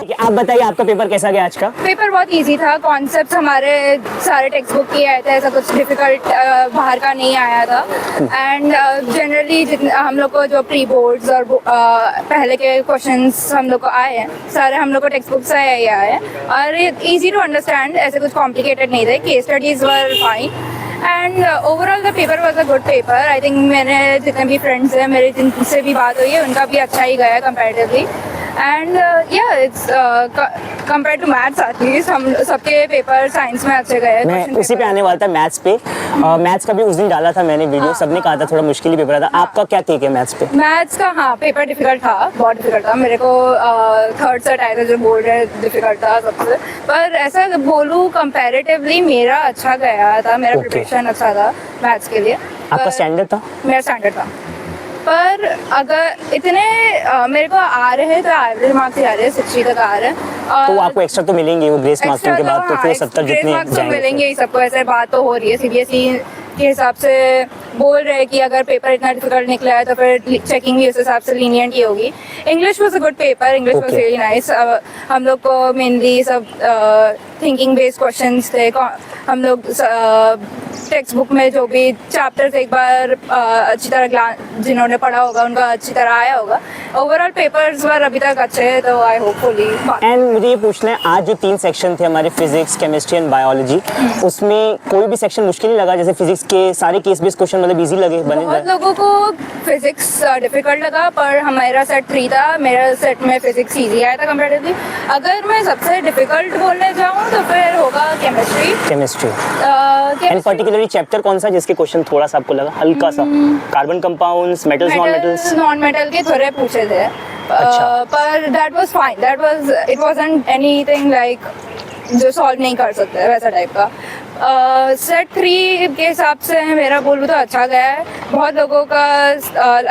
ठीक है, आप बताइए आपका पेपर कैसा गया आज का? पेपर बहुत इजी था। कॉन्सेप्ट्स हमारे सारे टेक्स्ट बुक के आए थे, ऐसा कुछ डिफिकल्ट बाहर का नहीं आया था। एंड जनरली हम लोग को जो प्री बोर्ड्स और पहले के क्वेश्चंस हम लोग को आए हैं, सारे हम लोग को टेक्स्ट बुक से ही आए हैं और इजी टू अंडरस्टैंड, ऐसे कुछ कॉम्प्लिकेटेड नहीं थे। Case studies were fine and overall the paper was a good paper. I think मैंने जितने भी फ्रेंड्स हैं मेरे जिनसे भी बात हुई है उनका भी अच्छा ही गया comparatively. And yeah it's compare to maths at least हम सबके पेपर साइंस में अच्छे गए। मैं उसी पे आने वाला था, मैथ्स पे। मैथ्स का भी उस दिन डाला था मैंने वीडियो, सबने कहा था थोड़ा मुश्किल ही पेपर था। आपका क्या टेक है मैथ्स पे? मैथ्स का हाँ पेपर डिफिकल्ट था, बहुत डिफिकल्ट था। मेरे को थर्ड सेट आया था जो बोर्ड है, डिफिकल्ट था सबसे। पर ऐसा बोलूँ कंपैरेटिवली मेरा अच्छा गया था, मेरा प्रिपरेशन अच्छा था मैथ्स के लिए। आपका स्टैंडर्ड था? मेरा स्टैंडर्ड था, पर अगर इतने मेरे को आ रहे हैं तो एवरेज मार्क्स ही आ रहे हैं, 60 तक आ रहे हैं। तो आपको एक्स्ट्रा तो मिलेंगे वो ग्रेस मार्क्स के बाद, तो फिर 70 जितने जाएंगे मिलेंगे ही सबको। ऐसे बात तो हो रही है, सीबीएसई के हिसाब से बोल रहे हैं कि अगर पेपर इतना डिफिकल्ट निकला है तो फिर चेकिंग भी उस हिसाब से लीनियंट ही होगी। English was a good paper, English was really nice. हम लोग को मेनली सब थिंकिंग बेस्ड क्वेश्चंस थे। हम लोग टेक्स्ट बुक में जो भी चैप्टर्स एक बार अच्छी तरह जिन्होंने पढ़ा होगा उनका अच्छी तरह आया होगा। ओवरऑल पेपर्स वर अभी तक अच्छे हैं, तो आई होपफुली। एंड मुझे ये पूछना है, आज जो 3 सेक्शन थे हमारे, फिजिक्स, केमिस्ट्री एंड बायोलॉजी, उसमें कोई भी सेक्शन मुश्किल नहीं लगा? जैसे फिजिक्स के सारे केस बेस्ड क्वेश्चन मतलब इजी लगे? बहुत लोगों को फिजिक्स डिफिकल्ट लगा, पर हमारा सेट 3 था, मेरा सेट में फिजिक्स इजी आया था कंपैरेटिवली। अगर मैं सबसे डिफिकल्ट बोलने जाऊँ तो फिर होगा केमिस्ट्री। एंड पर्टिकुलरली चैप्टर कौन सा जिसके क्वेश्चन थोड़ा सा आपको लगा हल्का सा? Carbon compounds, metals, non metal के थोड़े पूछे थे। पर that was fine, it wasn't anything like जो सॉल्व नहीं कर सकते वैसा टाइप का। सेट 3 के हिसाब से मेरा बोलूँ तो अच्छा गया है। बहुत लोगों का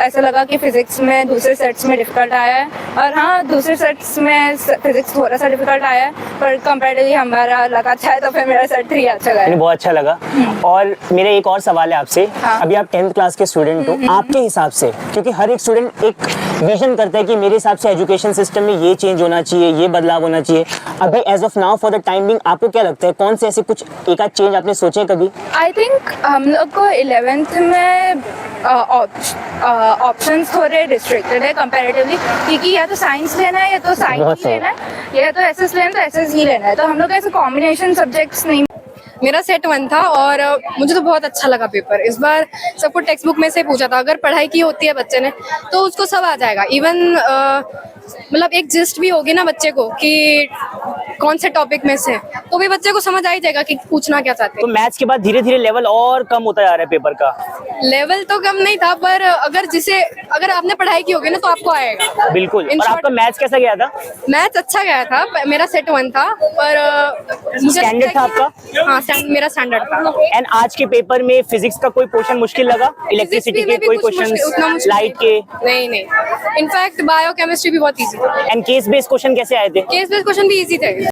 ऐसा लगा कि फिजिक्स में दूसरे सेट्स में डिफिकल्ट आया है, और हाँ दूसरे सेट्स में फिजिक्स थोड़ा सा डिफिकल्ट आया है, पर कंपैरेटिवली हमारा लगा अच्छा है, तो फिर मेरा सेट 3 अच्छा गया। बहुत अच्छा लगा। और मेरा एक और सवाल है आपसे। अभी आप 10th क्लास के स्टूडेंट हो, आपके हिसाब से, क्योंकि हर एक स्टूडेंट एक विजन करता है कि मेरे हिसाब से एजुकेशन सिस्टम में ये चेंज होना चाहिए, ये बदलाव होना चाहिए, अभी as of now for the time being आपको क्या लगता है, कौन से ऐसे कुछ एक आध चेंज आपने सोचे कभी? आई थिंक हम लोग को 11th में ऑप्शंस थोड़े रिस्ट्रिक्टेड है कंपैरेटिवली, क्योंकि या तो साइंस लेना है या तो साइंस ही लेना है, या तो एसएस लेना है तो एसएस ही लेना है। तो हम लोग ऐसे कॉम्बिनेशन सब्जेक्ट्स नहीं। मेरा सेट 1 था और मुझे तो बहुत अच्छा लगा पेपर। इस बार सबको टेक्स्ट बुक में से पूछा था, अगर पढ़ाई की होती है बच्चे ने तो उसको सब आ जाएगा। इवन मतलब एक जिस्ट भी होगी ना बच्चे को कि कौन से टॉपिक में से, तो भी बच्चे को समझ आ ही जाएगा कि पूछना क्या चाहते हैं। तो मैथ्स के बाद धीरे धीरे लेवल और कम होता जा रहा है पेपर का? लेवल तो कम नहीं था, पर अगर आपने पढ़ाई की होगी ना तो आपको आएगा। बिल्कुल। और आपका मैथ्स कैसा गया था? मैथ्स अच्छा गया था, मेरा सेट 1 था, पर स्टैंडर्ड था आपका? हाँ मेरा स्टैंडर्ड था। एंड आज के पेपर में फिजिक्स का कोई क्वेश्चन मुश्किल लगा? इलेक्ट्रिसिटी के कोई क्वेश्चन, लाइट के? नहीं, इनफैक्ट बायो केमिस्ट्री भी बहुत इजी था। एंड केस बेस्ड क्वेश्चन कैसे आए थे? केस बेस्ड क्वेश्चन भी इजी थे।